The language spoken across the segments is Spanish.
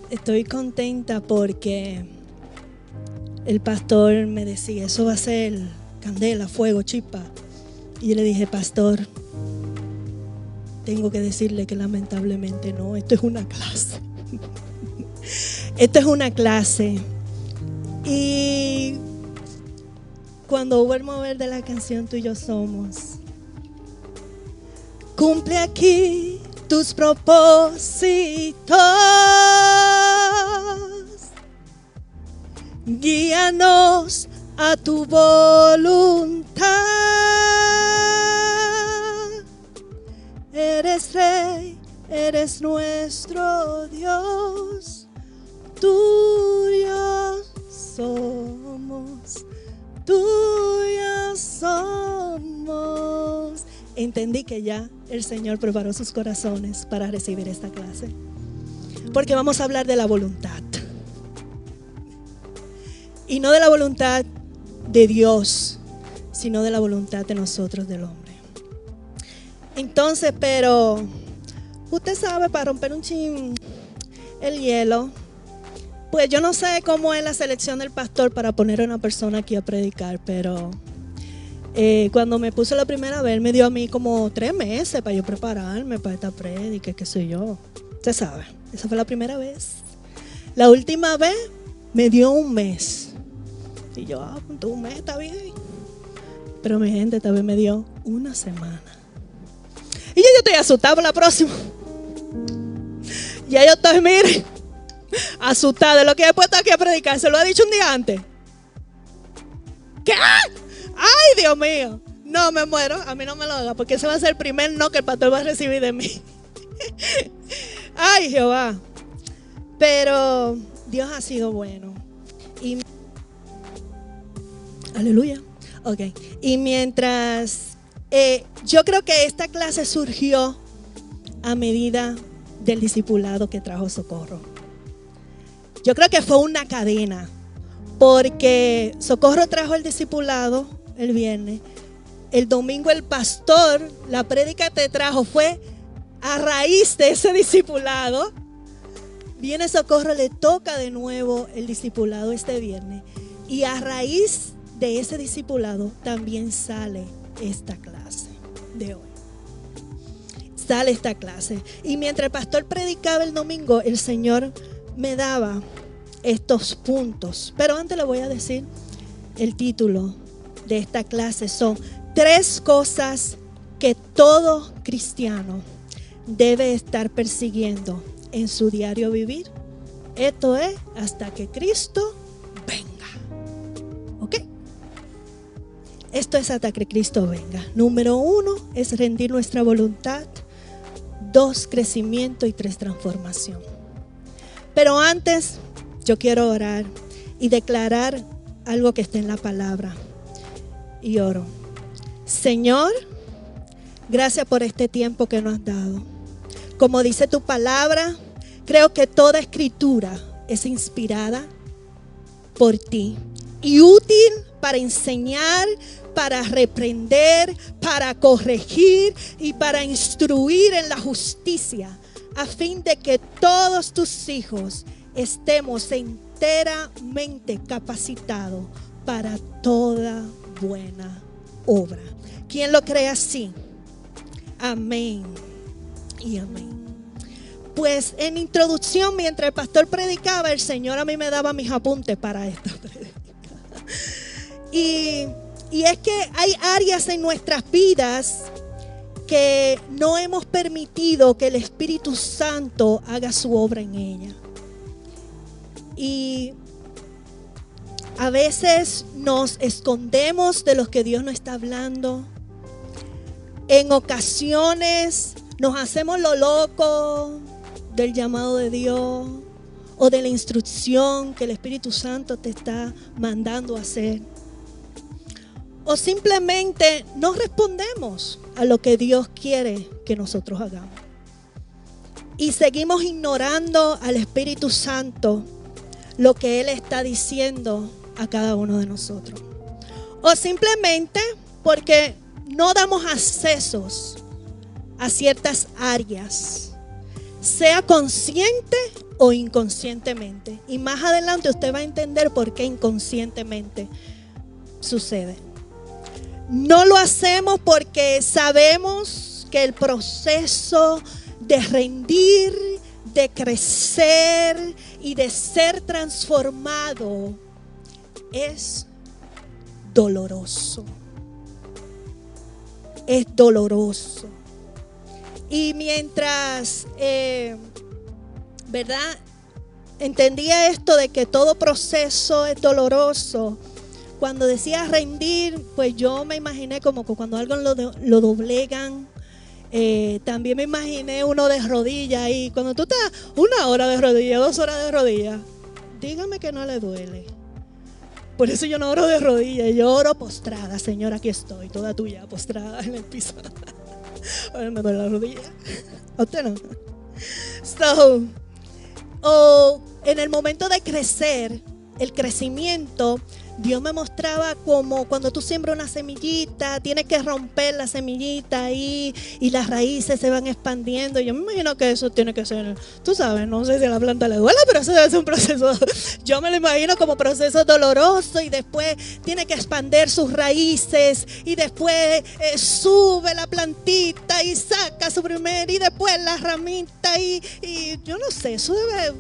Estoy contenta porque el pastor me decía, eso va a ser candela, fuego, chispa. Y yo le dije, pastor, tengo que decirle que lamentablemente no, esto es una clase. Esto es una clase. Y cuando hubo el mover de la canción Tú y yo somos, cumple aquí tus propósitos, guíanos a tu voluntad. Eres Rey, eres nuestro Dios, tuyos somos, tuyos somos. Entendí que ya el Señor preparó sus corazones para recibir esta clase, porque vamos a hablar de la voluntad, y no de la voluntad de Dios, sino de la voluntad de nosotros, del hombre. Entonces, pero usted sabe, para romper un chin el hielo, pues yo no sé cómo es la selección del pastor para poner a una persona aquí a predicar, pero cuando me puso la primera vez, me dio a mí como 3 meses para yo prepararme para esta prédica, qué sé yo. Usted sabe, esa fue la primera vez. La última vez me dio 1 mes. Y yo, pues 1 mes está bien. Pero mi gente, esta vez me dio 1 semana. Y ya yo estoy asustada por la próxima. Ya yo estoy, mire, asustada de lo que he puesto aquí a predicar. Se lo he dicho un día antes. ¿Qué? ¡Ay, Dios mío! No, me muero. A mí no me lo haga, porque ese va a ser el primer no que el pastor va a recibir de mí. ¡Ay, Jehová! Pero Dios ha sido bueno. Y aleluya. Ok. Y mientras yo creo que esta clase surgió a medida del discipulado que trajo Socorro. Yo creo que fue una cadena, porque Socorro trajo el discipulado el viernes, el domingo el pastor, la prédica que trajo fue a raíz de ese discipulado. Viene Socorro, le toca de nuevo el discipulado este viernes, y a raíz de ese discipulado también sale esta clase de hoy. Sale esta clase. Y mientras el pastor predicaba el domingo, el Señor me daba estos puntos. Pero antes le voy a decir el título de esta clase. Son 3 cosas que todo cristiano debe estar persiguiendo en su diario vivir. Esto es hasta que Cristo venga. ¿Ok? Esto es hasta que Cristo venga. Número 1 es rendir nuestra voluntad. 2, crecimiento. Y 3, transformación. Pero antes, yo quiero orar y declarar algo que está en la palabra. Y oro. Señor, gracias por este tiempo que nos has dado. Como dice tu palabra, creo que toda escritura es inspirada por ti y útil para enseñar, para reprender, para corregir y para instruir en la justicia, a fin de que todos tus hijos estemos enteramente capacitados para toda buena obra. ¿Quién lo cree así? Amén y amén. Pues en introducción, mientras el pastor predicaba, el Señor a mí me daba mis apuntes para esta predica. Y es que hay áreas en nuestras vidas que no hemos permitido que el Espíritu Santo haga su obra en ella. Y a veces nos escondemos de lo que Dios nos está hablando. En ocasiones nos hacemos lo loco del llamado de Dios o de la instrucción que el Espíritu Santo te está mandando a hacer. O simplemente no respondemos a lo que Dios quiere que nosotros hagamos. Y seguimos ignorando al Espíritu Santo, lo que Él está diciendo a cada uno de nosotros. O simplemente porque no damos accesos a ciertas áreas, sea consciente o inconscientemente. Y más adelante usted va a entender por qué inconscientemente sucede. No lo hacemos porque sabemos que el proceso de rendir, de crecer y de ser transformado es doloroso. Es doloroso. Y mientras, ¿verdad? Entendía esto de que todo proceso es doloroso. Cuando decía rendir, pues yo me imaginé como que cuando algo lo doblegan. También me imaginé uno de rodillas y cuando tú estás 1 hora de rodillas, 2 horas de rodillas, dígame que no le duele. Por eso yo no oro de rodillas, yo oro postrada. Señor, aquí estoy, toda tuya, postrada en el piso. Ahora me duele la rodilla. ¿A usted no? En el momento de crecer, el crecimiento, Dios me mostraba como cuando tú siembras una semillita, tienes que romper la semillita ahí y las raíces se van expandiendo. Yo me imagino que eso tiene que ser, tú sabes, no sé si a la planta le duele, pero eso debe ser un proceso, yo me lo imagino como proceso doloroso, y después tiene que expandir sus raíces y después sube la plantita y saca su primer, y después la ramita y yo no sé, eso debe...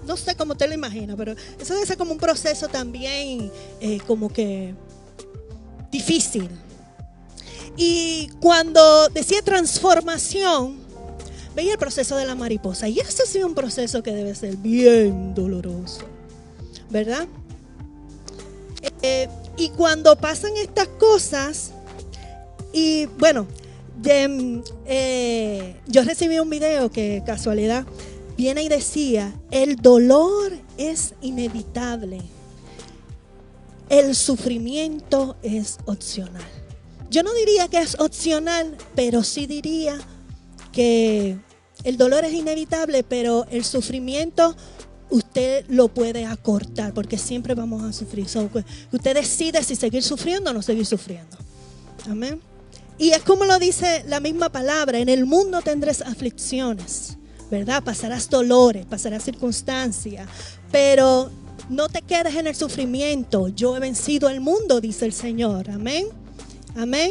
No sé cómo te lo imaginas, pero eso debe ser como un proceso también como que difícil. Y cuando decía transformación, veía el proceso de la mariposa. Y ese sí es un proceso que debe ser bien doloroso, ¿verdad? Y cuando pasan estas cosas, y bueno, yo recibí un video que casualidad viene y decía, el dolor es inevitable, el sufrimiento es opcional. Yo no diría que es opcional, pero sí diría que el dolor es inevitable, pero el sufrimiento usted lo puede acortar, porque siempre vamos a sufrir. Usted decide si seguir sufriendo o no seguir sufriendo. Amén. Y es como lo dice la misma palabra, en el mundo tendréis aflicciones, ¿verdad? Pasarás dolores, pasarás circunstancias, pero no te quedes en el sufrimiento. Yo he vencido el mundo, dice el Señor. Amén. Amén.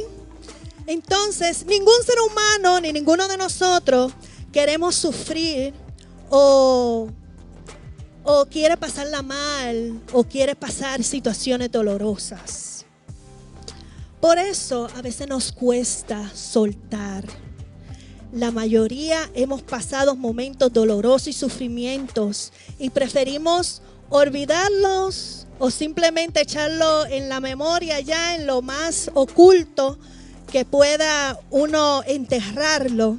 Entonces, ningún ser humano ni ninguno de nosotros queremos sufrir o quiere pasarla mal o quiere pasar situaciones dolorosas. Por eso a veces nos cuesta soltar. La mayoría hemos pasado momentos dolorosos y sufrimientos y preferimos olvidarlos o simplemente echarlo en la memoria, ya en lo más oculto que pueda uno enterrarlo,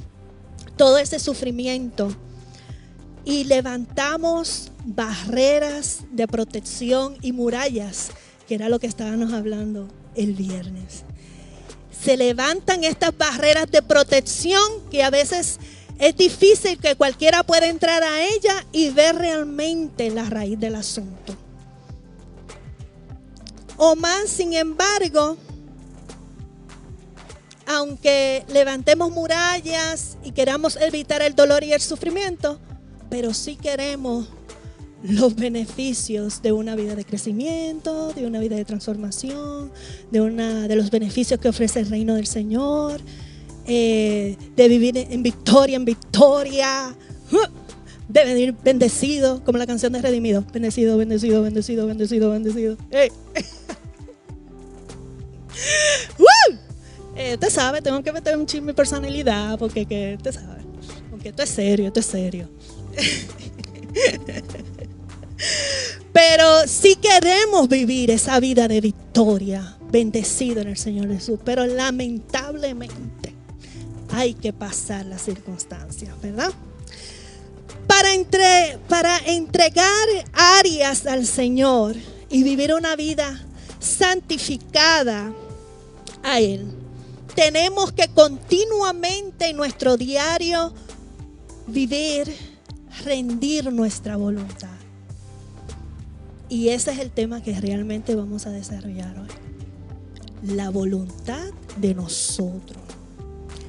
todo ese sufrimiento. Y levantamos barreras de protección y murallas, que era lo que estábamos hablando el viernes. Se levantan estas barreras de protección que a veces es difícil que cualquiera pueda entrar a ella y ver realmente la raíz del asunto. O más, sin embargo, aunque levantemos murallas y queramos evitar el dolor y el sufrimiento, pero sí queremos los beneficios de una vida de crecimiento, de una vida de transformación, de los beneficios que ofrece el reino del Señor, de vivir en victoria, de venir bendecido, como la canción de Redimido. Bendecido, bendecido, bendecido, bendecido, bendecido. ¡Hey! Usted sabe, tengo que meter un chisme de personalidad, porque usted sabe, porque esto es serio. Pero si queremos vivir esa vida de victoria, bendecido en el Señor Jesús, pero lamentablemente hay que pasar las circunstancias, ¿verdad? Para entregar áreas al Señor y vivir una vida santificada a Él, tenemos que continuamente en nuestro diario vivir, rendir nuestra voluntad. Y ese es el tema que realmente vamos a desarrollar hoy. La voluntad de nosotros.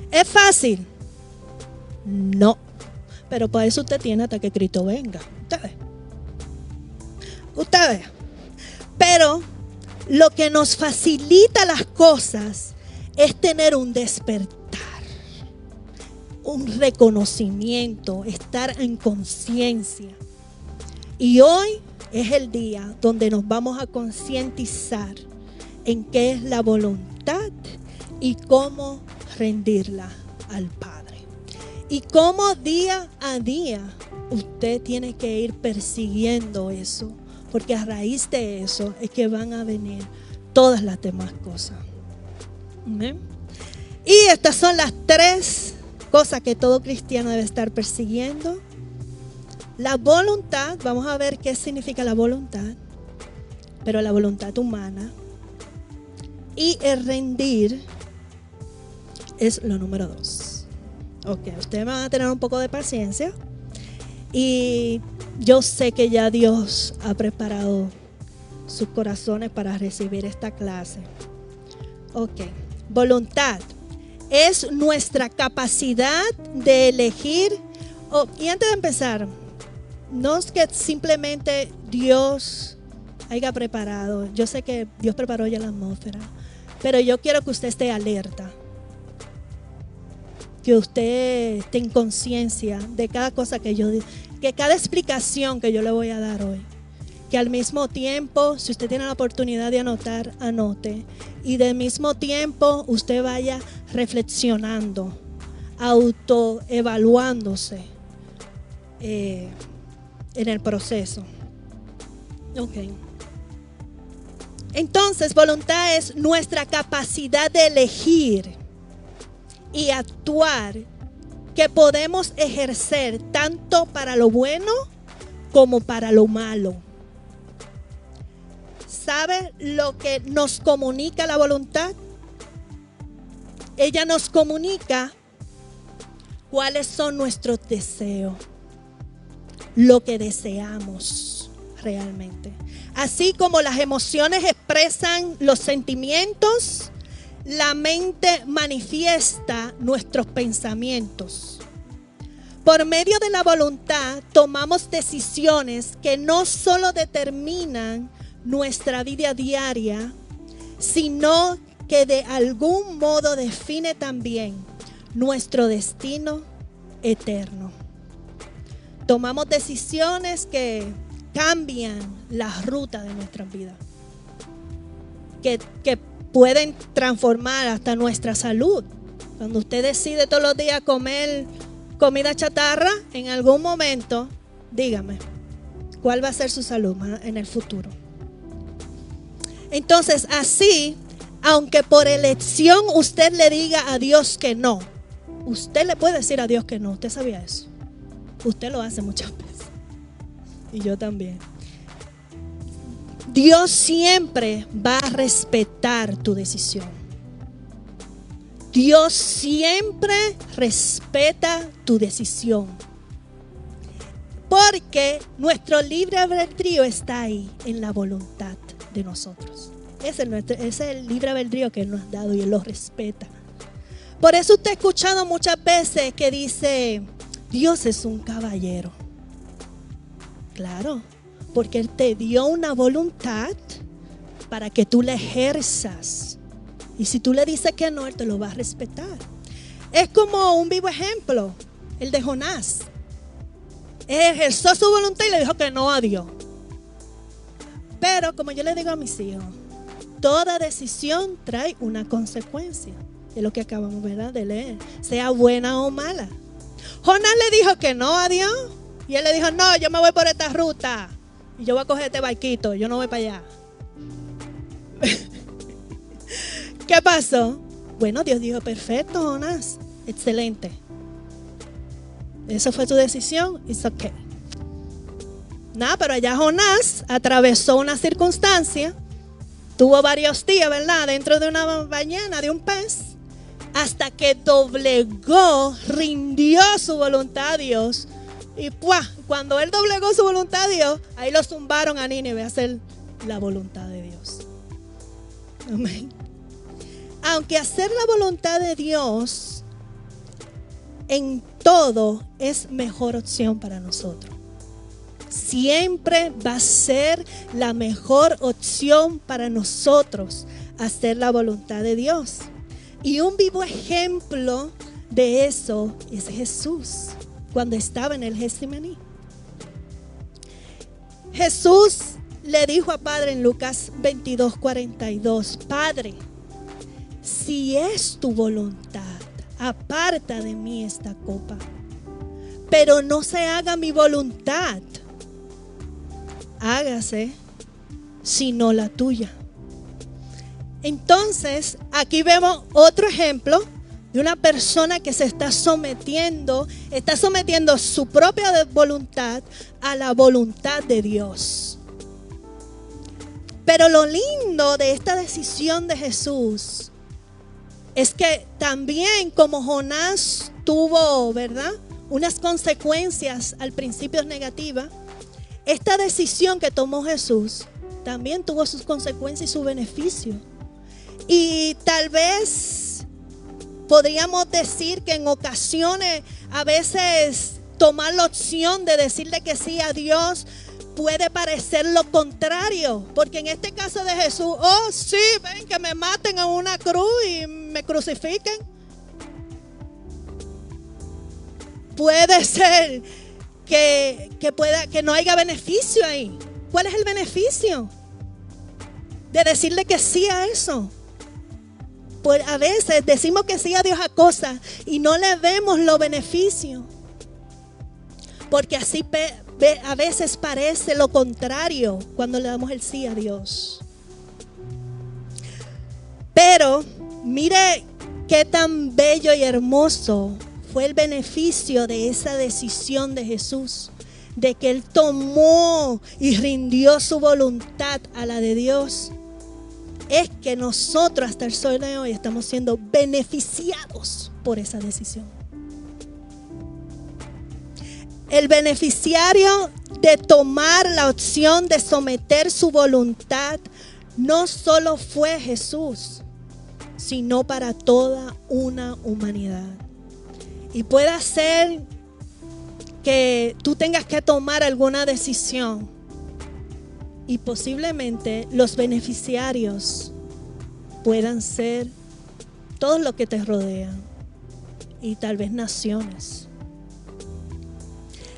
¿Es fácil? No. Pero para eso usted tiene hasta que Cristo venga. Usted ve. Pero lo que nos facilita las cosas es tener un despertar, un reconocimiento, estar en conciencia. Y hoy es el día donde nos vamos a concientizar en qué es la voluntad y cómo rendirla al Padre. Y cómo día a día usted tiene que ir persiguiendo eso, porque a raíz de eso es que van a venir todas las demás cosas. ¿Amén? Y estas son las 3 cosas que todo cristiano debe estar persiguiendo. La voluntad, vamos a ver qué significa la voluntad, pero la voluntad humana. Y el rendir es lo número 2. Ok, ustedes van a tener un poco de paciencia. Y yo sé que ya Dios ha preparado sus corazones para recibir esta clase. Ok, voluntad es nuestra capacidad de elegir. Y antes de empezar, no es que simplemente Dios haya preparado. Yo sé que Dios preparó ya la atmósfera, pero yo quiero que usted esté alerta, que usted esté en conciencia de cada cosa que yo digo, que cada explicación que yo le voy a dar hoy, que al mismo tiempo, si usted tiene la oportunidad de anotar, anote, y del mismo tiempo usted vaya reflexionando, autoevaluándose en el proceso. Ok. Entonces, voluntad es nuestra capacidad de elegir y actuar, que podemos ejercer tanto para lo bueno como para lo malo. ¿Sabe lo que nos comunica la voluntad? Ella nos comunica cuáles son nuestros deseos, lo que deseamos realmente. Así como las emociones expresan los sentimientos, la mente manifiesta nuestros pensamientos. Por medio de la voluntad tomamos decisiones que no solo determinan nuestra vida diaria, sino que de algún modo define también nuestro destino eterno. Tomamos decisiones que cambian la ruta de nuestra vida, que pueden transformar hasta nuestra salud. Cuando usted decide todos los días comer comida chatarra, en algún momento, dígame, ¿cuál va a ser su salud en el futuro? Entonces, así, aunque por elección usted le diga a Dios que no, usted le puede decir a Dios que no. ¿Usted sabía eso? Usted lo hace muchas veces. Y yo también. Dios siempre va a respetar tu decisión. Dios siempre respeta tu decisión. Porque nuestro libre albedrío está ahí, en la voluntad de nosotros. Ese es el libre albedrío que Él nos ha dado y Él lo respeta. Por eso usted ha escuchado muchas veces que dice, Dios es un caballero. Claro, porque Él te dio una voluntad para que tú la ejerzas. Y si tú le dices que no, Él te lo va a respetar. Es como un vivo ejemplo, el de Jonás. Él ejerció su voluntad y le dijo que no a Dios. Pero como yo le digo a mis hijos, toda decisión trae una consecuencia. Es lo que acabamos, ¿verdad?, de leer, sea buena o mala. Jonás le dijo que no a Dios. Y él le dijo, no, yo me voy por esta ruta. Y yo voy a coger este barquito, yo no voy para allá. ¿Qué pasó? Bueno, Dios dijo, perfecto, Jonás, excelente. Esa fue tu decisión, it's okay. Nada, pero allá Jonás atravesó una circunstancia, tuvo varios días, ¿verdad?, dentro de una ballena, de un pez, hasta que doblegó, rindió su voluntad a Dios. Y cuando él doblegó su voluntad a Dios, ahí lo zumbaron a Nínive a hacer la voluntad de Dios. Amén. Aunque hacer la voluntad de Dios en todo es mejor opción para nosotros. Siempre va a ser la mejor opción para nosotros hacer la voluntad de Dios. Y un vivo ejemplo de eso es Jesús, cuando estaba en el Getsemaní. Jesús le dijo a Padre en Lucas 22:42, Padre, si es tu voluntad, aparta de mí esta copa, pero no se haga mi voluntad, hágase sino la tuya. Entonces, aquí vemos otro ejemplo de una persona que se está sometiendo su propia voluntad a la voluntad de Dios. Pero lo lindo de esta decisión de Jesús es que también como Jonás tuvo, ¿verdad?, unas consecuencias al principio negativas, esta decisión que tomó Jesús también tuvo sus consecuencias y su beneficio. Y tal vez podríamos decir que en ocasiones, a veces tomar la opción de decirle que sí a Dios puede parecer lo contrario. Porque en este caso de Jesús, oh sí, ven que me maten a una cruz y me crucifiquen. Puede ser que no haya beneficio ahí. ¿Cuál es el beneficio de decirle que sí a eso? Pues a veces decimos que sí a Dios a cosas y no le vemos los beneficios. Porque así a veces parece lo contrario cuando le damos el sí a Dios. Pero mire qué tan bello y hermoso fue el beneficio de esa decisión de Jesús, de que Él tomó y rindió su voluntad a la de Dios. Es que nosotros hasta el sol de hoy estamos siendo beneficiados por esa decisión. El beneficiario de tomar la opción de someter su voluntad no solo fue Jesús, sino para toda una humanidad. Y puede ser que tú tengas que tomar alguna decisión y posiblemente los beneficiarios puedan ser todos los que te rodean y tal vez naciones.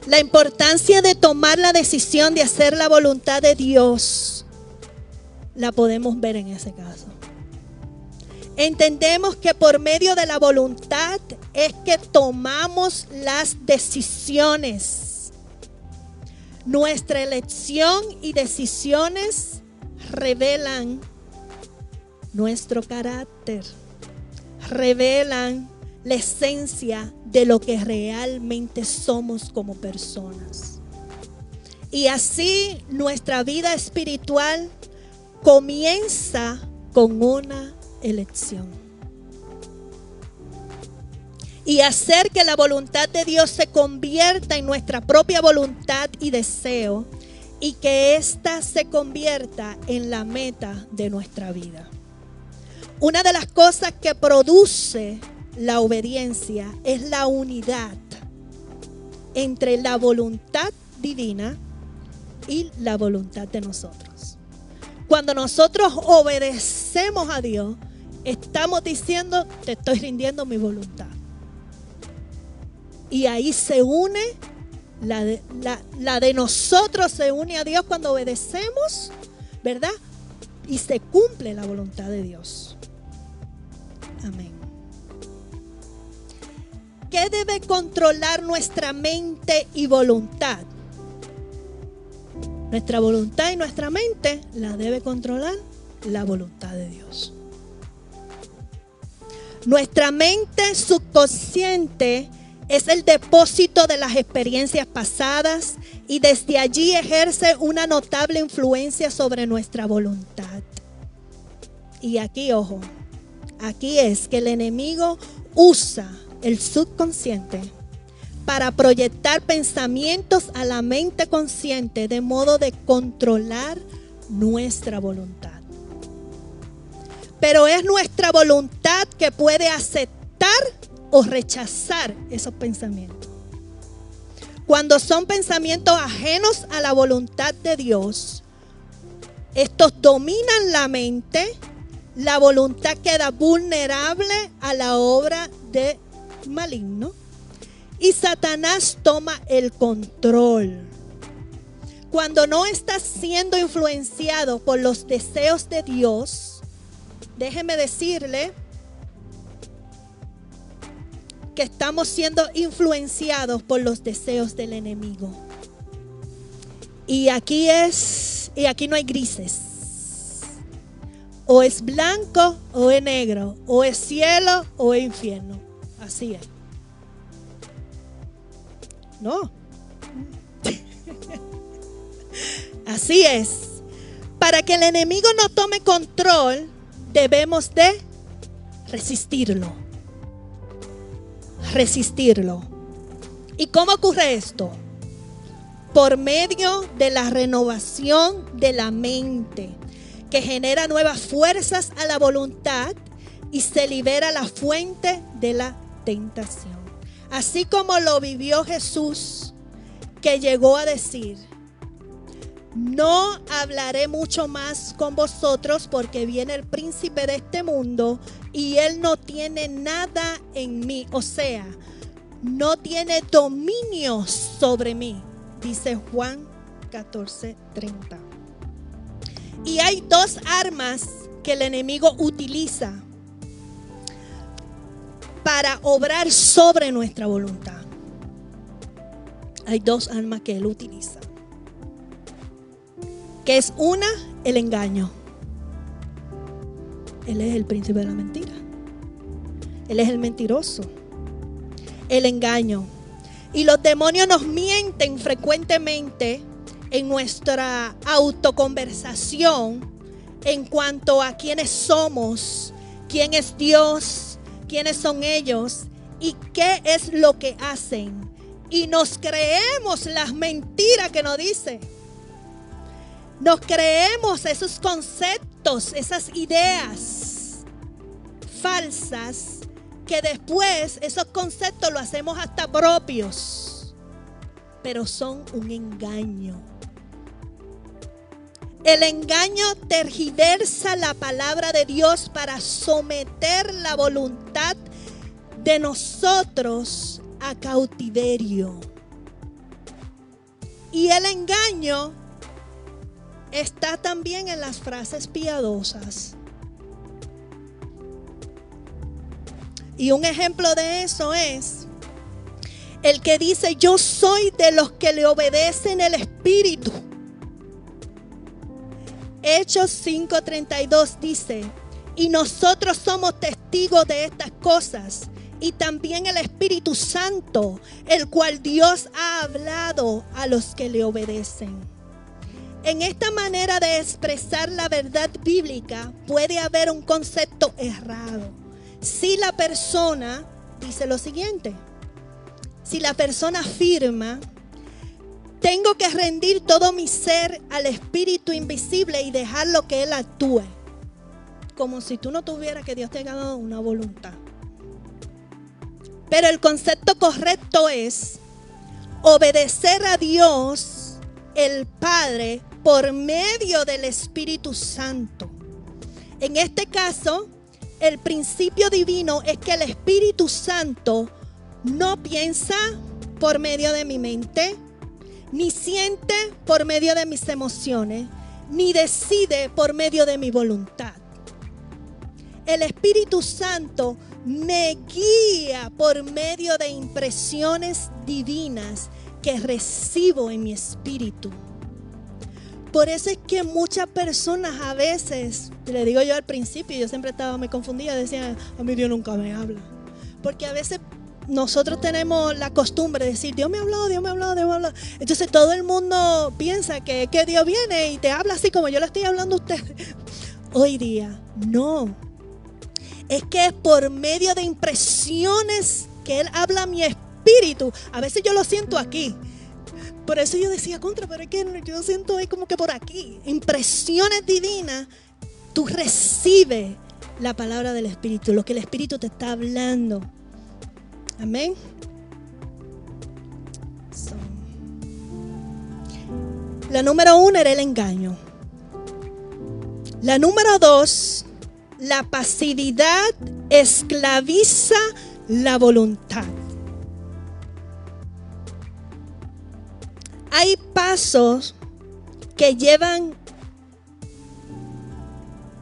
La importancia de tomar la decisión de hacer la voluntad de Dios la podemos ver en ese caso. Entendemos que por medio de la voluntad es que tomamos las decisiones. Nuestra elección y decisiones revelan nuestro carácter, revelan la esencia de lo que realmente somos como personas. Y así nuestra vida espiritual comienza con una elección. Y hacer que la voluntad de Dios se convierta en nuestra propia voluntad y deseo, y que ésta se convierta en la meta de nuestra vida. Una de las cosas que produce la obediencia es la unidad entre la voluntad divina y la voluntad de nosotros. Cuando nosotros obedecemos a Dios, estamos diciendo, te estoy rindiendo mi voluntad. Y ahí se une, la de nosotros se une a Dios cuando obedecemos, ¿verdad? Y se cumple la voluntad de Dios. Amén. ¿Qué debe controlar nuestra mente y voluntad? Nuestra voluntad y nuestra mente la debe controlar la voluntad de Dios. Nuestra mente subconsciente es el depósito de las experiencias pasadas y desde allí ejerce una notable influencia sobre nuestra voluntad. Y aquí, ojo, aquí es que el enemigo usa el subconsciente para proyectar pensamientos a la mente consciente de modo de controlar nuestra voluntad. Pero es nuestra voluntad que puede aceptar o rechazar esos pensamientos. Cuando son pensamientos ajenos a la voluntad de Dios, estos dominan la mente, la voluntad queda vulnerable a la obra de maligno y Satanás toma el control. Cuando no estás siendo influenciado por los deseos de Dios, déjeme decirle que estamos siendo influenciados por los deseos del enemigo. Y aquí no hay grises. O es blanco o es negro, o es cielo o es infierno. Así es. No. Así es. Para que el enemigo no tome control, debemos de resistirlo. Resistirlo. ¿Y cómo ocurre esto? Por medio de la renovación de la mente, que genera nuevas fuerzas a la voluntad y se libera la fuente de la tentación. Así como lo vivió Jesús, que llegó a decir: no hablaré mucho más con vosotros porque viene el príncipe de este mundo y él no tiene nada en mí. O sea, no tiene dominio sobre mí, dice Juan 14:30. Y hay dos armas que el enemigo utiliza para obrar sobre nuestra voluntad. Hay dos armas que él utiliza. Que es una, el engaño. Él es el príncipe de la mentira. Él es el mentiroso. El engaño. Y los demonios nos mienten frecuentemente en nuestra autoconversación en cuanto a quiénes somos, quién es Dios, quiénes son ellos y qué es lo que hacen. Y nos creemos las mentiras que nos dice. Nos creemos esos conceptos, esas ideas falsas, que después esos conceptos los hacemos hasta propios, pero son un engaño. El engaño tergiversa la palabra de Dios para someter la voluntad de nosotros a cautiverio. Y el engaño está también en las frases piadosas. Y un ejemplo de eso es el que dice: yo soy de los que le obedecen el Espíritu. Hechos 5:32 dice: y nosotros somos testigos de estas cosas, y también el Espíritu Santo, el cual Dios ha hablado a los que le obedecen. En esta manera de expresar la verdad bíblica puede haber un concepto errado. Si la persona dice lo siguiente: si la persona afirma: tengo que rendir todo mi ser al Espíritu invisible y dejarlo que Él actúe. Como si tú no tuvieras que Dios te haya dado una voluntad. Pero el concepto correcto es obedecer a Dios, el Padre, por medio del Espíritu Santo. En este caso, el principio divino es que el Espíritu Santo no piensa por medio de mi mente, ni siente por medio de mis emociones, ni decide por medio de mi voluntad. El Espíritu Santo me guía por medio de impresiones divinas que recibo en mi espíritu. Por eso es que muchas personas a veces, le digo yo al principio, yo siempre estaba muy confundida, decía: a mí Dios nunca me habla. Porque a veces nosotros tenemos la costumbre de decir: Dios me habló, Dios me habló, Dios me habló. Entonces todo el mundo piensa que Dios viene y te habla así como yo le estoy hablando a usted. Hoy día, no. Es que es por medio de impresiones que Él habla a mi espíritu. A veces yo lo siento aquí. Por eso yo decía: contra, pero es que yo siento ahí como que por aquí. Impresiones divinas. Tú recibes la palabra del Espíritu, lo que el Espíritu te está hablando. Amén. La número 1 era el engaño. La número 2, la pasividad esclaviza la voluntad. Hay pasos que llevan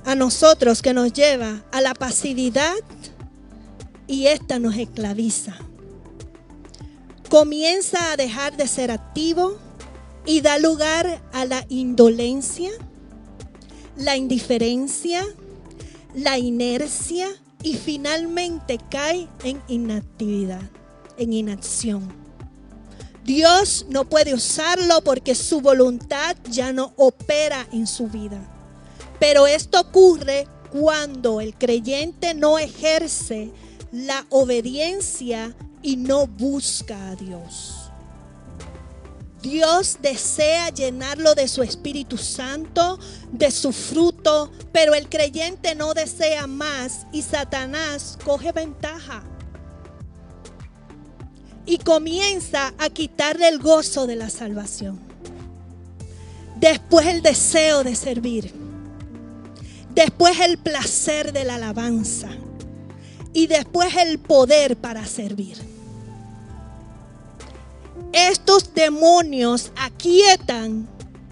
a nosotros, que nos lleva a la pasividad, y esta nos esclaviza. Comienza a dejar de ser activo y da lugar a la indolencia, la indiferencia, la inercia y finalmente cae en inactividad, en inacción. Dios no puede usarlo porque su voluntad ya no opera en su vida. Pero esto ocurre cuando el creyente no ejerce la obediencia y no busca a Dios. Dios desea llenarlo de su Espíritu Santo, de su fruto, pero el creyente no desea más y Satanás coge ventaja y comienza a quitarle el gozo de la salvación. Después el deseo de servir, después el placer de la alabanza y después el poder para servir. Estos demonios aquietan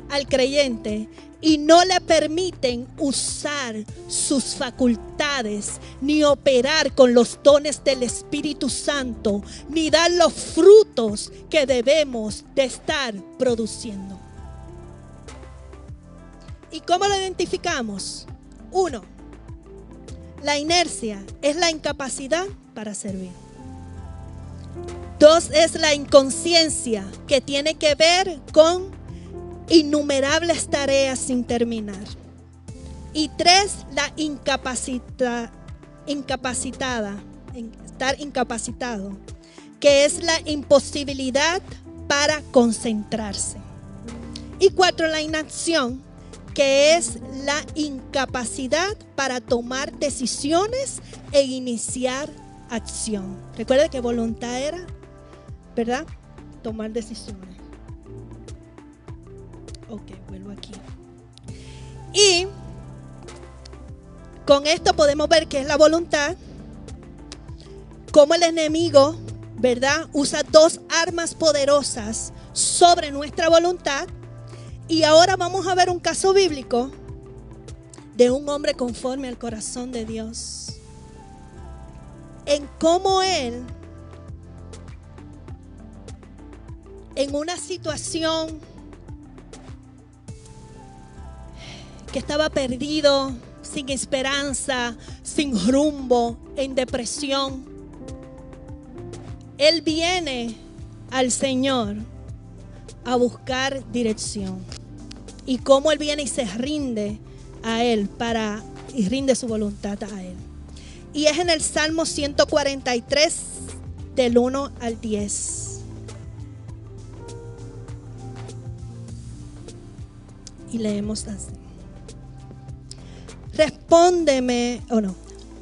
al creyente y no le permiten usar sus facultades, ni operar con los dones del Espíritu Santo, ni dar los frutos que debemos de estar produciendo. ¿Y cómo lo identificamos? 1, la inercia es la incapacidad para servir. 2 es la inconsciencia, que tiene que ver con innumerables tareas sin terminar. Y 3, la estar incapacitado, que es la imposibilidad para concentrarse. Y 4, la inacción, que es la incapacidad para tomar decisiones e iniciar acción. Recuerda que voluntad era, ¿verdad?, tomar decisiones. Ok, vuelvo aquí. Y con esto podemos ver qué es la voluntad, cómo el enemigo, ¿verdad?, usa 2 armas poderosas sobre nuestra voluntad. Y ahora vamos a ver un caso bíblico de un hombre conforme al corazón de Dios, en cómo él, en una situación que estaba perdido, sin esperanza, sin rumbo, en depresión, él viene al Señor a buscar dirección. Y cómo él viene y se rinde a él y rinde su voluntad a él. Y es en el Salmo 143 del 1 al 10. Y leemos así. Respóndeme,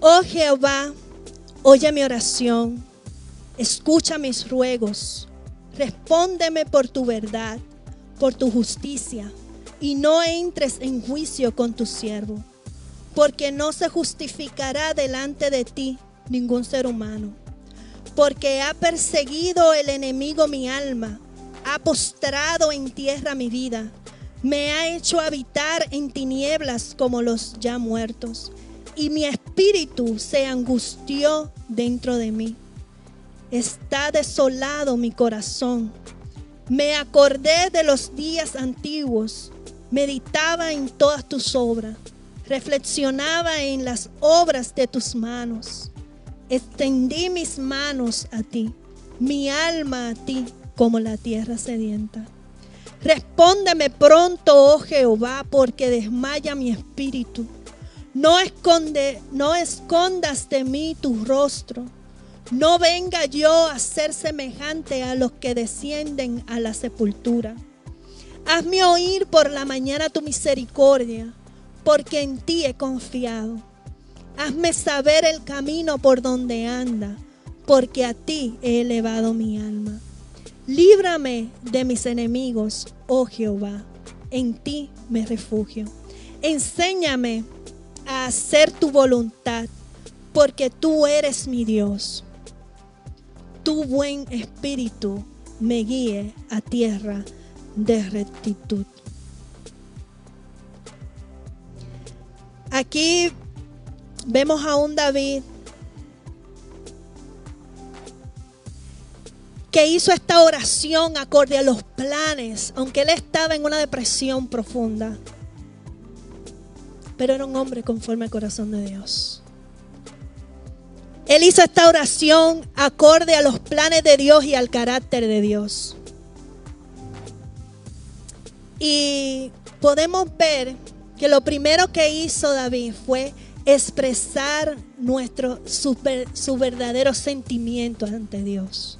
oh Jehová, oye mi oración, escucha mis ruegos, respóndeme por tu verdad, por tu justicia, y no entres en juicio con tu siervo, porque no se justificará delante de ti ningún ser humano, porque ha perseguido el enemigo mi alma, ha postrado en tierra mi vida, me ha hecho habitar en tinieblas como los ya muertos, y mi espíritu se angustió dentro de mí. Está desolado mi corazón. Me acordé de los días antiguos, meditaba en todas tus obras, reflexionaba en las obras de tus manos. Extendí mis manos a ti, mi alma a ti, como la tierra sedienta. Respóndeme pronto, oh Jehová, porque desmaya mi espíritu. No escondas de mí tu rostro. No venga yo a ser semejante a los que descienden a la sepultura. Hazme oír por la mañana tu misericordia, porque en ti he confiado. Hazme saber el camino por donde anda, porque a ti he elevado mi alma. Líbrame de mis enemigos, oh Jehová, en ti me refugio. Enséñame a hacer tu voluntad, porque tú eres mi Dios. Tu buen espíritu me guíe a tierra de rectitud. Aquí vemos a un David que hizo esta oración acorde a los planes, aunque él estaba en una depresión profunda. Pero era un hombre conforme al corazón de Dios. Él hizo esta oración acorde a los planes de Dios y al carácter de Dios. Y podemos ver que lo primero que hizo David fue expresar su verdadero sentimiento ante Dios.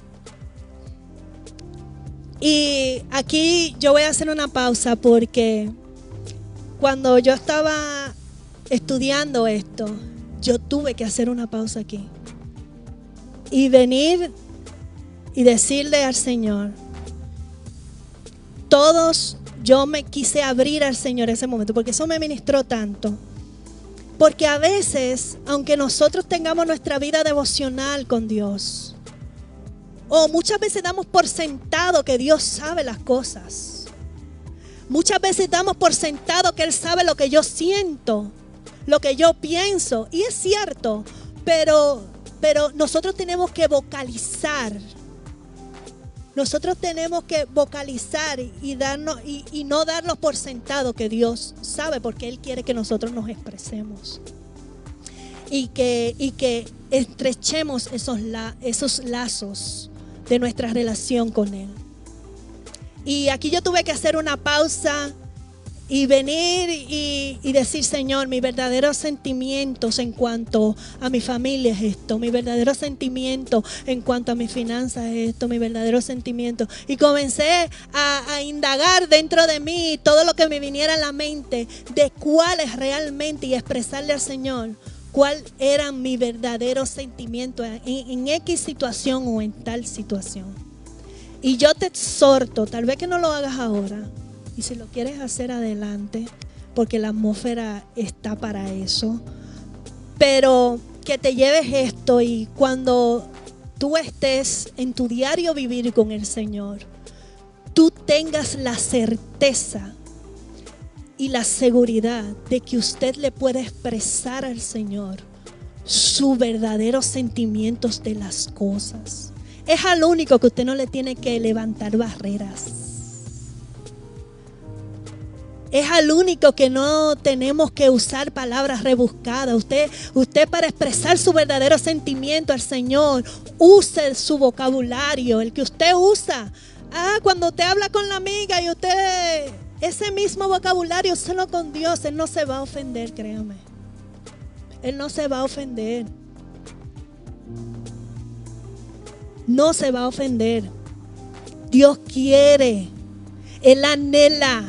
Y aquí yo voy a hacer una pausa porque cuando yo estaba estudiando esto, yo tuve que hacer una pausa aquí y venir y decirle al Señor, yo me quise abrir al Señor en ese momento, porque eso me ministró tanto. Porque a veces, aunque nosotros tengamos nuestra vida devocional con Dios, o muchas veces damos por sentado que Dios sabe las cosas. Muchas veces damos por sentado que Él sabe lo que yo siento, lo que yo pienso. Y es cierto, pero nosotros tenemos que vocalizar. Nosotros tenemos que vocalizar y no darnos por sentado que Dios sabe, porque Él quiere que nosotros nos expresemos. Y que estrechemos esos lazos de nuestra relación con Él. Y aquí yo tuve que hacer una pausa y venir y decir, Señor, mis verdaderos sentimientos en cuanto a mi familia es esto, mi verdadero sentimiento en cuanto a mis finanzas es esto, mi verdadero sentimiento. Y comencé a indagar dentro de mí todo lo que me viniera a la mente de cuál es realmente, y expresarle al Señor cuál era mi verdadero sentimiento en X situación o en tal situación. Y yo te exhorto, tal vez que no lo hagas ahora, y si lo quieres hacer adelante, porque la atmósfera está para eso, pero que te lleves esto y cuando tú estés en tu diario vivir con el Señor, tú tengas la certeza y la seguridad de que usted le puede expresar al Señor sus verdaderos sentimientos de las cosas. Es al único que usted no le tiene que levantar barreras. Es al único que no tenemos que usar palabras rebuscadas. Usted para expresar su verdadero sentimiento al Señor, use su vocabulario, el que usted usa. Cuando usted habla con la amiga y usted, ese mismo vocabulario, úselo con Dios. Él no se va a ofender, créame. Él no se va a ofender. No se va a ofender. Dios quiere, Él anhela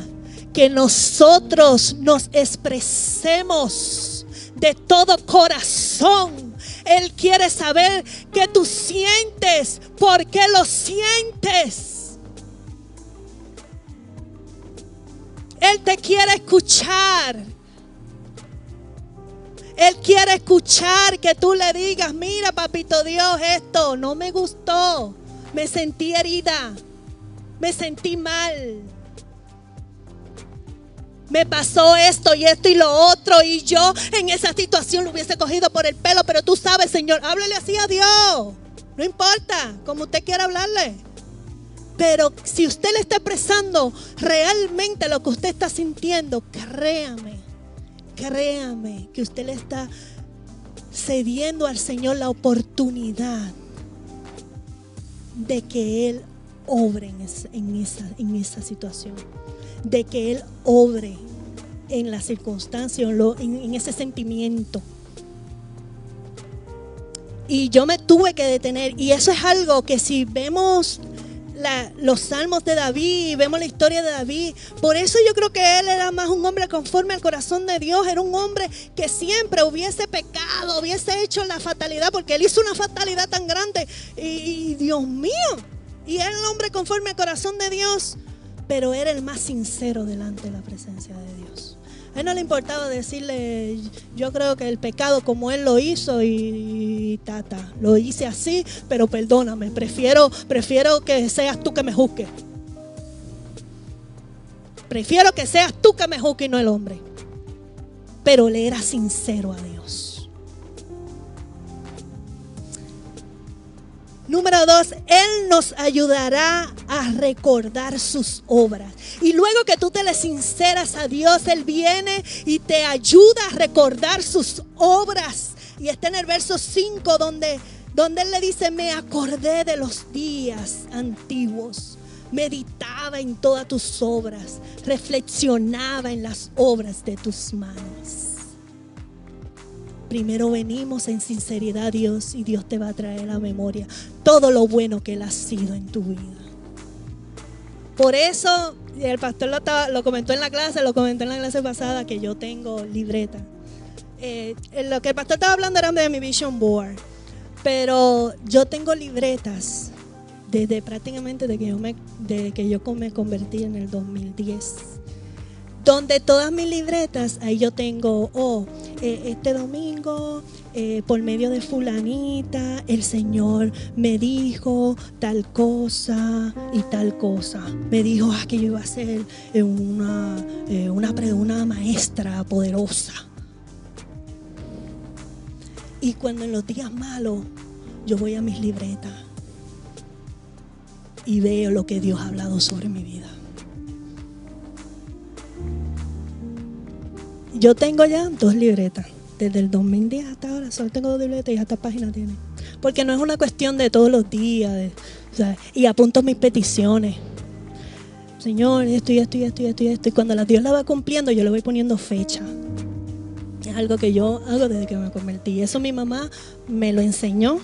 que nosotros nos expresemos de todo corazón. Él quiere saber qué tú sientes, por qué lo sientes. Él te quiere escuchar. Él quiere escuchar que tú le digas, mira, papito Dios, esto no me gustó. Me sentí herida. Me sentí mal. Me pasó esto y lo otro, y yo en esa situación lo hubiese cogido por el pelo, pero tú sabes, Señor, háblele así a Dios. No importa, como usted quiera hablarle. Pero si usted le está expresando realmente lo que usted está sintiendo, créame que usted le está cediendo al Señor la oportunidad de que Él obre en esa situación, de que Él obre en la circunstancia, en ese sentimiento. Y yo me tuve que detener, y eso es algo que si vemos los salmos de David, vemos la historia de David, por eso yo creo que él era más un hombre conforme al corazón de Dios. Era un hombre que siempre hubiese pecado, hubiese hecho la fatalidad, porque él hizo una fatalidad tan grande y Dios mío, y era un hombre conforme al corazón de Dios, pero era el más sincero delante de la presencia de Dios. A él no le importaba decirle, yo creo que el pecado como él lo hizo y lo hice así, pero perdóname, prefiero que seas tú que me juzgues. Prefiero que seas tú que me juzgues y no el hombre. Pero le era sincero a Dios. Número 2, Él nos ayudará a recordar sus obras. Y luego que tú te le sinceras a Dios, Él viene y te ayuda a recordar sus obras. Y está en el verso 5 donde Él le dice, me acordé de los días antiguos. Meditaba en todas tus obras, reflexionaba en las obras de tus manos. Primero venimos en sinceridad a Dios y Dios te va a traer a memoria todo lo bueno que Él ha sido en tu vida. Por eso, el pastor lo comentó en la clase, lo comentó en la clase pasada, que yo tengo libreta. Lo que el pastor estaba hablando era de mi vision board, pero yo tengo libretas desde prácticamente de que yo me convertí en el 2010. Donde todas mis libretas, ahí yo tengo, este domingo, por medio de fulanita, el Señor me dijo tal cosa y tal cosa. Me dijo que yo iba a ser una maestra poderosa. Y cuando en los días malos, yo voy a mis libretas y veo lo que Dios ha hablado sobre mi vida. Yo tengo ya 2 libretas. Desde el 2010 hasta ahora solo tengo 2 libretas y hasta páginas tiene. Porque no es una cuestión de todos los días. Y apunto mis peticiones. Señor, esto. Y cuando Dios la va cumpliendo, yo le voy poniendo fecha. Es algo que yo hago desde que me convertí. Eso mi mamá me lo enseñó.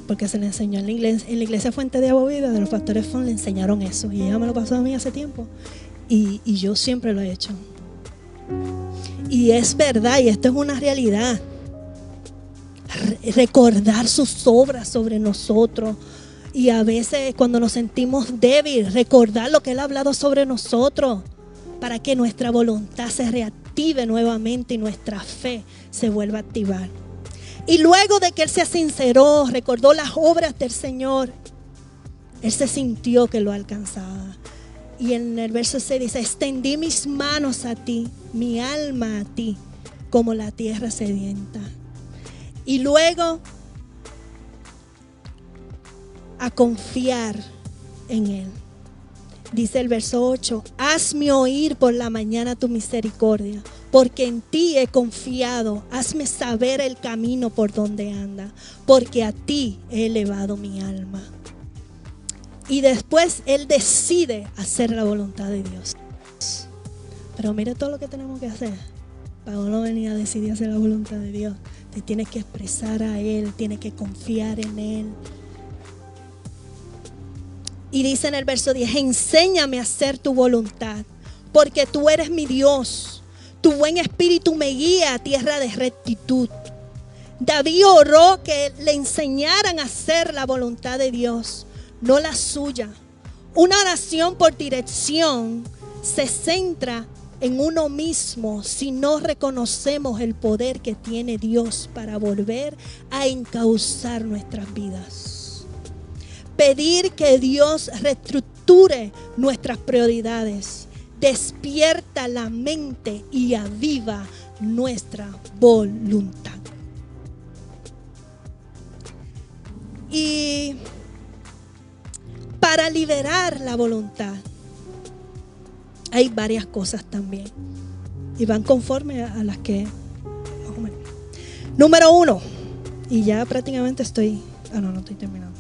Porque se le enseñó en la iglesia Fuente de Agua Viva, de los pastores Fon, le enseñaron eso. Y ella me lo pasó a mí hace tiempo. Y yo siempre lo he hecho. Y es verdad, y esto es una realidad. Recordar sus obras sobre nosotros. Y a veces cuando nos sentimos débiles, recordar lo que Él ha hablado sobre nosotros, para que nuestra voluntad se reactive nuevamente y nuestra fe se vuelva a activar. Y luego de que Él se sinceró, recordó las obras del Señor, Él se sintió que lo alcanzaba. Y en el verso 6 dice, extendí mis manos a ti, mi alma a ti, como la tierra sedienta. Y luego a confiar en Él. Dice el verso 8, hazme oír por la mañana tu misericordia, porque en ti he confiado. Hazme saber el camino por donde anda, porque a ti he elevado mi alma. Y después Él decide hacer la voluntad de Dios. Pero mire todo lo que tenemos que hacer. Para uno venir a decidir hacer la voluntad de Dios, te tienes que expresar a Él, tienes que confiar en Él. Y dice en el verso 10, enséñame a hacer tu voluntad, porque tú eres mi Dios. Tu buen espíritu me guía a tierra de rectitud. David oró que le enseñaran a hacer la voluntad de Dios, no la suya. Una oración por dirección se centra en uno mismo si no reconocemos el poder que tiene Dios para volver a encauzar nuestras vidas. Pedir que Dios reestructure nuestras prioridades, despierta la mente y aviva nuestra voluntad. Y para liberar la voluntad hay varias cosas también y van conforme a las que más o menos. Número 1, y ya prácticamente estoy terminando.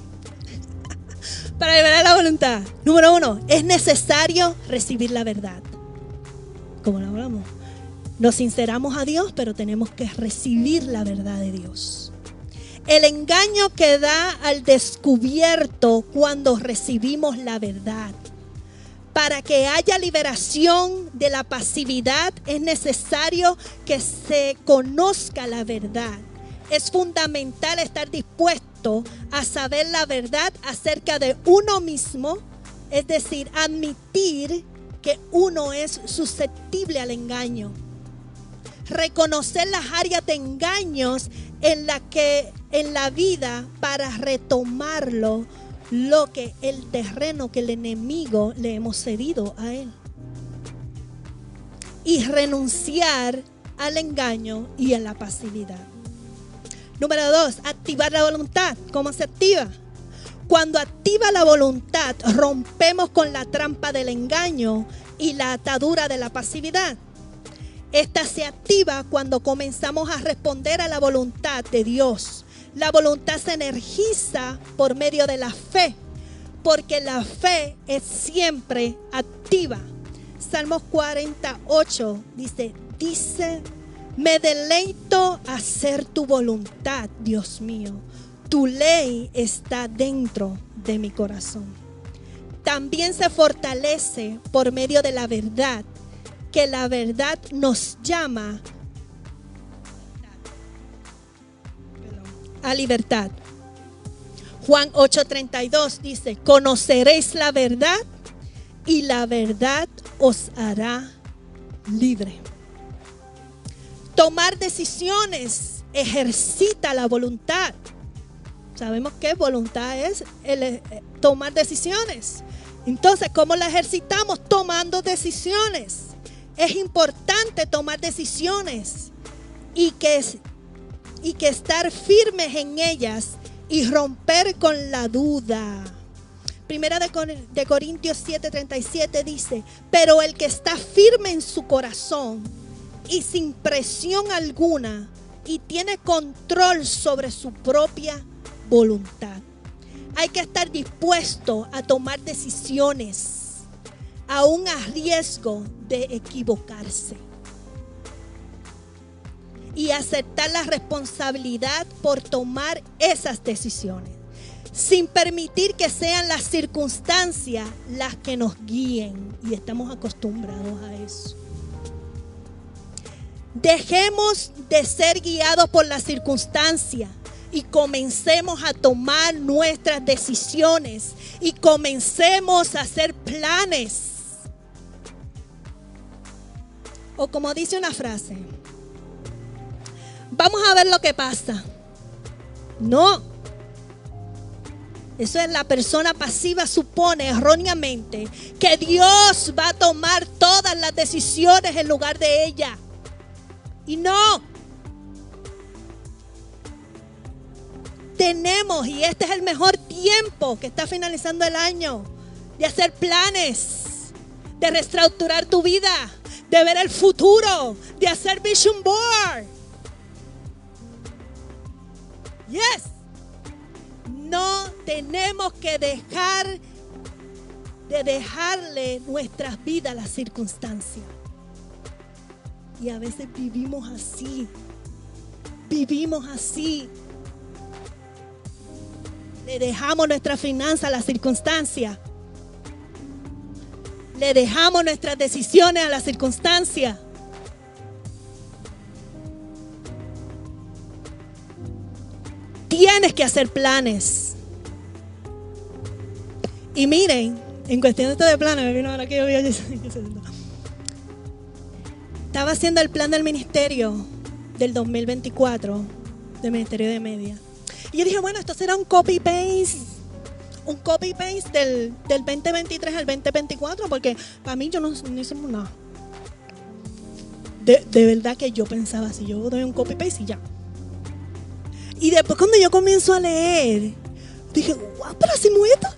Para liberar la voluntad, número 1, es necesario recibir la verdad. Como lo hablamos, nos sinceramos a Dios, pero tenemos que recibir la verdad de Dios. El engaño queda al descubierto cuando recibimos la verdad. Para que haya liberación de la pasividad es necesario que se conozca la verdad. Es fundamental estar dispuesto a saber la verdad acerca de uno mismo Es decir, admitir que uno es susceptible al engaño. Reconocer las áreas de engaños en la vida para retomarlo, el terreno que el enemigo le hemos cedido a él. Y renunciar al engaño y a la pasividad. Número 2, activar la voluntad. ¿Cómo se activa? Cuando activa la voluntad, rompemos con la trampa del engaño y la atadura de la pasividad. Esta se activa cuando comenzamos a responder a la voluntad de Dios. La voluntad se energiza por medio de la fe, porque la fe es siempre activa. Salmos 48 dice, me deleito hacer tu voluntad, Dios mío. Tu ley está dentro de mi corazón. También se fortalece por medio de la verdad, que la verdad nos llama a libertad. Juan 8:32 dice, conoceréis la verdad y la verdad os hará libre. Tomar decisiones ejercita la voluntad. Sabemos que voluntad es tomar decisiones. Entonces, ¿cómo la ejercitamos? Tomando decisiones. Es importante tomar decisiones y que estar firmes en ellas y romper con la duda. Primera de Corintios 7:37 dice, pero el que está firme en su corazón y sin presión alguna y tiene control sobre su propia voluntad. Hay que estar dispuesto a tomar decisiones, aún a riesgo de equivocarse. Y aceptar la responsabilidad por tomar esas decisiones, sin permitir que sean las circunstancias las que nos guíen. Y estamos acostumbrados a eso. Dejemos de ser guiados por las circunstancias y comencemos a tomar nuestras decisiones y comencemos a hacer planes. O como dice una frase, vamos a ver lo que pasa. No. Eso es, la persona pasiva supone erróneamente que Dios va a tomar todas las decisiones en lugar de ella. Y no. Tenemos, y este es el mejor tiempo que está finalizando el año, de hacer planes, de reestructurar tu vida, de ver el futuro, de hacer vision board. Yes. No tenemos que dejarle nuestras vidas a las circunstancias. Y a veces vivimos así. Le dejamos nuestra finanza a las circunstancias. Le dejamos nuestras decisiones a las circunstancias. Tienes que hacer planes. Y miren, en cuestión de esto de planes, me vino ahora que yo vi. Estaba haciendo el plan del ministerio del 2024, del Ministerio de Media. Y yo dije, bueno, esto será un copy-paste del 2023 al 2024, porque para mí yo no hicimos nada. De verdad que yo pensaba así, yo doy un copy-paste y ya. Y después cuando yo comienzo a leer, dije, wow, pero así mueta.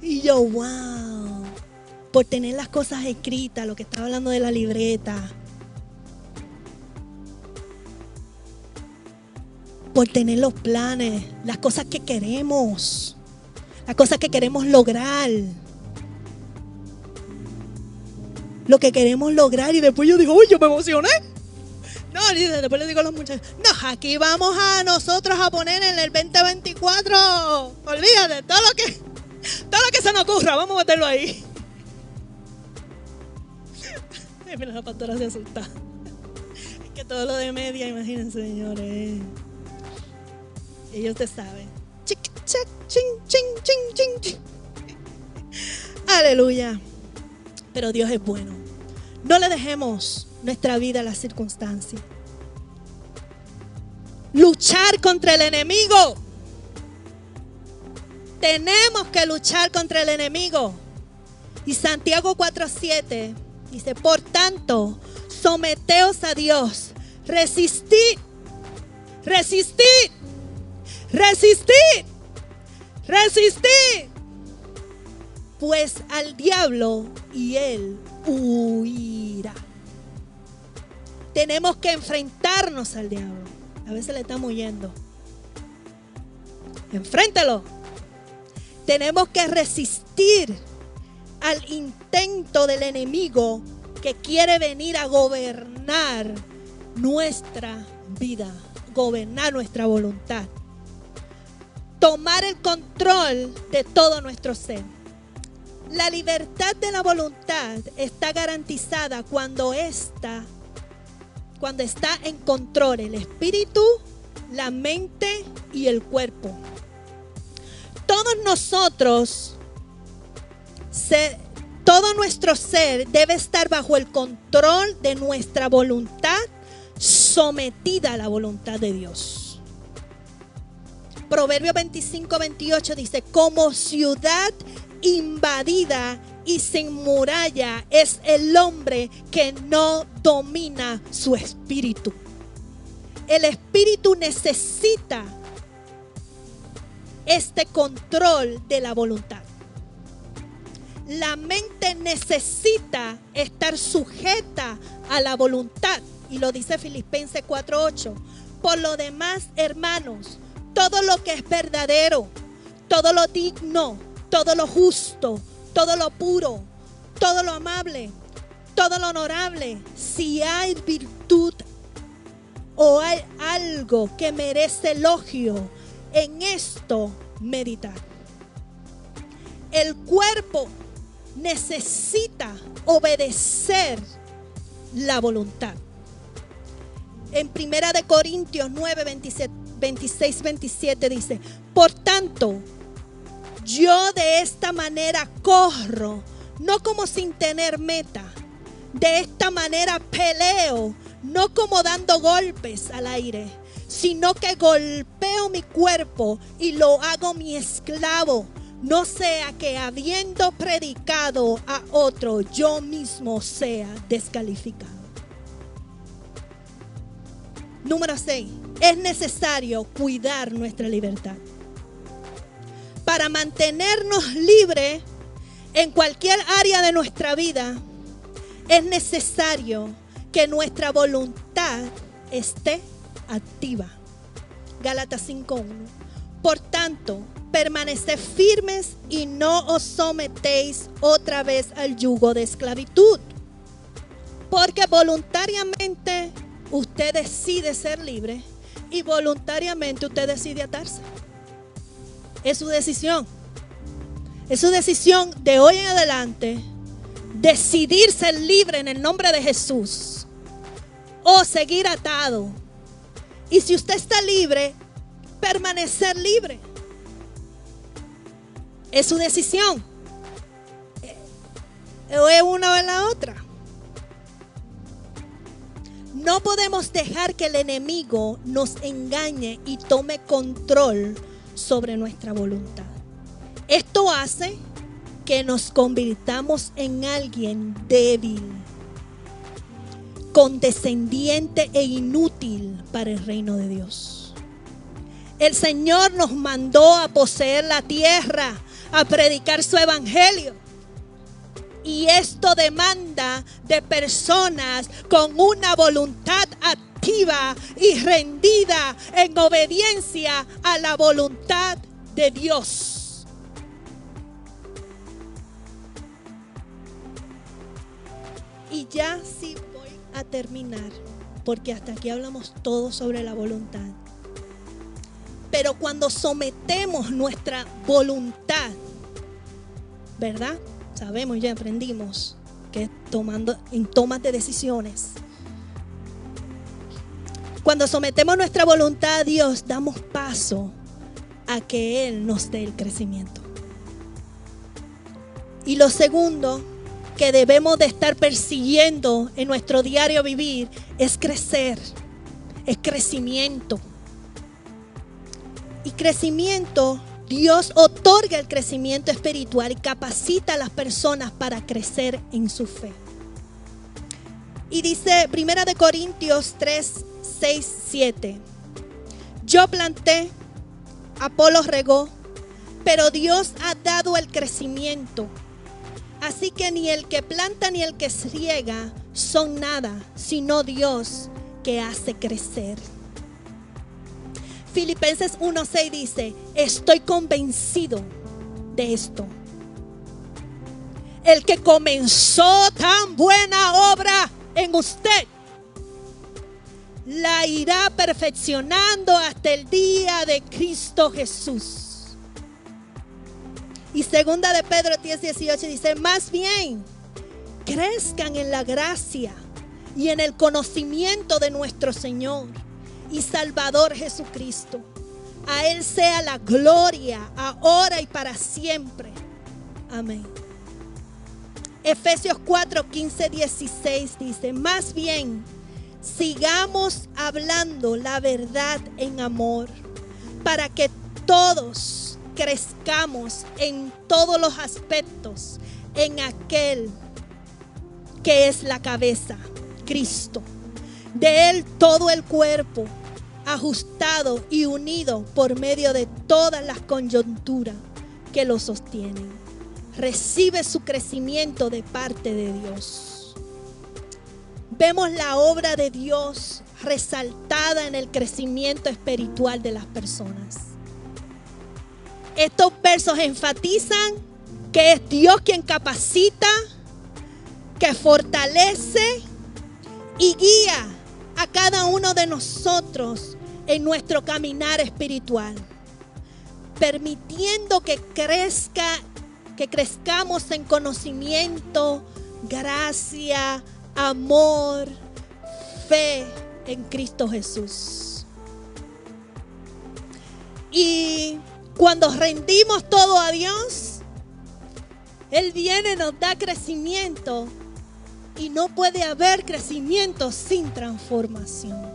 Y yo, wow, por tener las cosas escritas, lo que estaba hablando de la libreta, por tener los planes, las cosas que queremos lograr. Lo que queremos lograr. Y después yo digo, uy, yo me emocioné. No, y después le digo a los muchachos, no, aquí vamos a nosotros a poner en el 2024. Olvídate, todo lo que se nos ocurra, vamos a meterlo ahí. Mira, la pastora se asusta. Que todo lo de media, imagínense, señores. Ellos te saben. Chic, chac, ching, ching, ching, ching, ching. Aleluya. Pero Dios es bueno. No le dejemos nuestra vida a las circunstancias. Luchar contra el enemigo. Tenemos que luchar contra el enemigo. Y Santiago 4:7 dice: por tanto, someteos a Dios, resistid, resistid, resistid, resistid, pues al diablo y él huirá. Tenemos que enfrentarnos al diablo. A veces le estamos huyendo. Enfréntalo. Tenemos que resistir al intento del enemigo que quiere venir a gobernar nuestra vida, gobernar nuestra voluntad, tomar el control de todo nuestro ser. La libertad de la voluntad está garantizada cuando está en control el espíritu, la mente y el cuerpo. Todos nosotros, todo nuestro ser debe estar bajo el control de nuestra voluntad, sometida a la voluntad de Dios. Proverbios 25:28 dice: como ciudad invadida y sin muralla es el hombre que no domina su espíritu. El espíritu necesita este control de la voluntad. La mente necesita estar sujeta a la voluntad. Y lo dice Filipenses 4:8. Por lo demás, hermanos, todo lo que es verdadero, todo lo digno, todo lo justo, todo lo puro, todo lo amable, todo lo honorable, si hay virtud o hay algo que merece elogio, en esto meditar. El cuerpo necesita obedecer la voluntad. En 1 Corintios 9, 26, 27 dice: por tanto, yo de esta manera corro, no como sin tener meta. De esta manera peleo, no como dando golpes al aire, sino que golpeo mi cuerpo y lo hago mi esclavo, no sea que habiendo predicado a otro, yo mismo sea descalificado. Número 6. Es necesario cuidar nuestra libertad. Para mantenernos libres en cualquier área de nuestra vida, es necesario que nuestra voluntad esté activa. Gálatas 5:1. Por tanto, permaneced firmes y no os sometéis otra vez al yugo de esclavitud. Porque voluntariamente usted decide ser libre y voluntariamente usted decide atarse. Es su decisión. Es su decisión de hoy en adelante decidir ser libre en el nombre de Jesús o seguir atado. Y si usted está libre, permanecer libre. Es su decisión. O es una o es la otra. No podemos dejar que el enemigo nos engañe y tome control sobre nuestra voluntad. Esto hace que nos convirtamos en alguien débil, condescendiente e inútil para el reino de Dios. El Señor nos mandó a poseer la tierra, a predicar su evangelio. Y esto demanda de personas con una voluntad activa y rendida en obediencia a la voluntad de Dios. Y ya sí voy a terminar, porque hasta aquí hablamos todo sobre la voluntad. Pero cuando sometemos nuestra voluntad, ¿verdad? Sabemos, ya aprendimos que en tomas de decisiones, Cuando sometemos nuestra voluntad a Dios, damos paso a que Él nos dé el crecimiento. Y lo segundo que debemos de estar persiguiendo en nuestro diario vivir es crecer, es crecimiento. Y crecimiento, Dios otorga el crecimiento espiritual y capacita a las personas para crecer en su fe. Y dice 1 Corintios 3, 6, 7. Yo planté, Apolos regó, pero Dios ha dado el crecimiento. Así que ni el que planta ni el que riega son nada, sino Dios que hace crecer. Filipenses 1:6 dice, estoy convencido de esto. El que comenzó tan buena obra en usted, la irá perfeccionando hasta el día de Cristo Jesús. Y segunda de Pedro 10:18 dice, más bien, crezcan en la gracia y en el conocimiento de nuestro Señor y Salvador Jesucristo. A Él sea la gloria, ahora y para siempre. Amén. Efesios 4, 15, 16 dice, más bien, sigamos hablando la verdad en amor, para que todos crezcamos en todos los aspectos en aquel que es la cabeza, Cristo. De Él todo el cuerpo, ajustado y unido por medio de todas las coyunturas que lo sostienen, recibe su crecimiento de parte de Dios. Vemos la obra de Dios resaltada en el crecimiento espiritual de las personas. Estos versos enfatizan que es Dios quien capacita, que fortalece y guía a cada uno de nosotros en nuestro caminar espiritual, permitiendo que crezcamos en conocimiento, gracia, amor, fe en Cristo Jesús. Y cuando rendimos todo a Dios, Él viene y nos da crecimiento. Y no puede haber crecimiento sin transformación.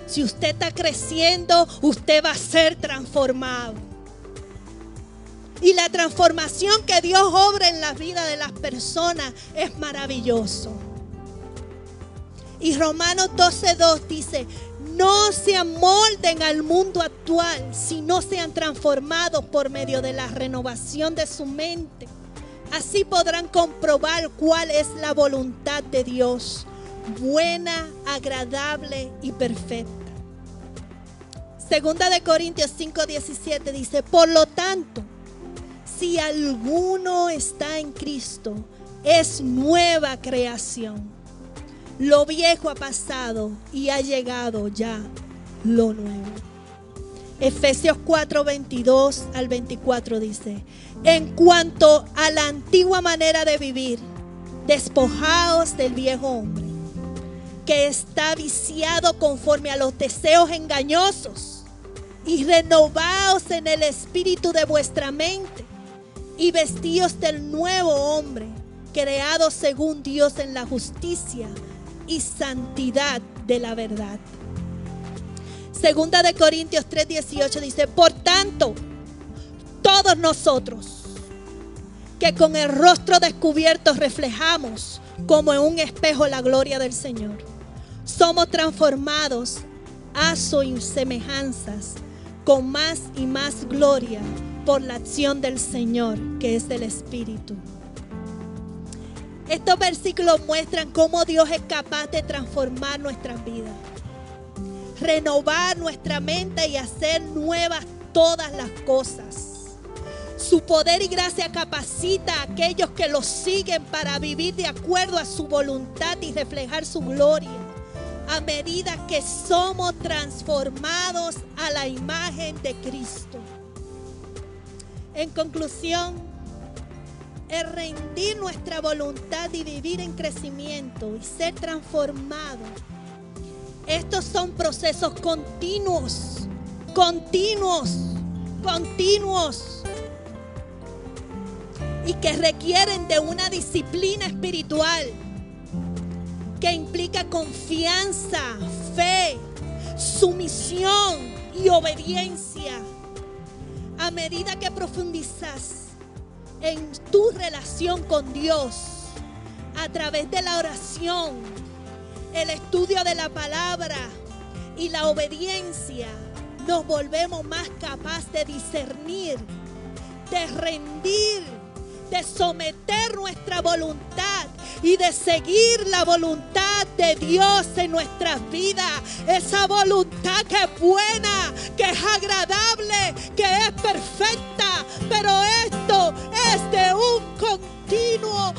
Si usted está creciendo, usted va a ser transformado. Y la transformación que Dios obra en la vida de las personas es maravilloso. Y Romanos 12:2 dice, no se amolden al mundo actual, sino sean transformados por medio de la renovación de su mente. Así podrán comprobar cuál es la voluntad de Dios, buena, agradable y perfecta. Segunda de Corintios 5:17 dice, por lo tanto, si alguno está en Cristo, es nueva creación. Lo viejo ha pasado y ha llegado ya lo nuevo. Efesios 4:22 al 24 dice, en cuanto a la antigua manera de vivir, despojaos del viejo hombre, que está viciado conforme a los deseos engañosos, y renovaos en el espíritu de vuestra mente, y vestíos del nuevo hombre, creado según Dios en la justicia y santidad de la verdad. Segunda de Corintios 3:18 dice, por tanto, todos nosotros que con el rostro descubierto reflejamos como en un espejo la gloria del Señor, somos transformados a su semejanzas con más y más gloria por la acción del Señor, que es el Espíritu. Estos versículos muestran cómo Dios es capaz de transformar nuestras vidas, renovar nuestra mente y hacer nuevas todas las cosas. Su poder y gracia capacita a aquellos que lo siguen para vivir de acuerdo a su voluntad y reflejar su gloria, a medida que somos transformados a la imagen de Cristo. En conclusión, el rendir nuestra voluntad y vivir en crecimiento y ser transformado Estos son procesos continuos, y que requieren de una disciplina espiritual que implica confianza, fe, sumisión y obediencia. A medida que profundizas en tu relación con Dios a través de la oración, el estudio de la palabra y la obediencia, nos volvemos más capaces de discernir, de rendir, de someter nuestra voluntad y de seguir la voluntad de Dios en nuestras vidas. Esa voluntad que es buena, que es agradable, que es perfecta. Pero esto es de un continuo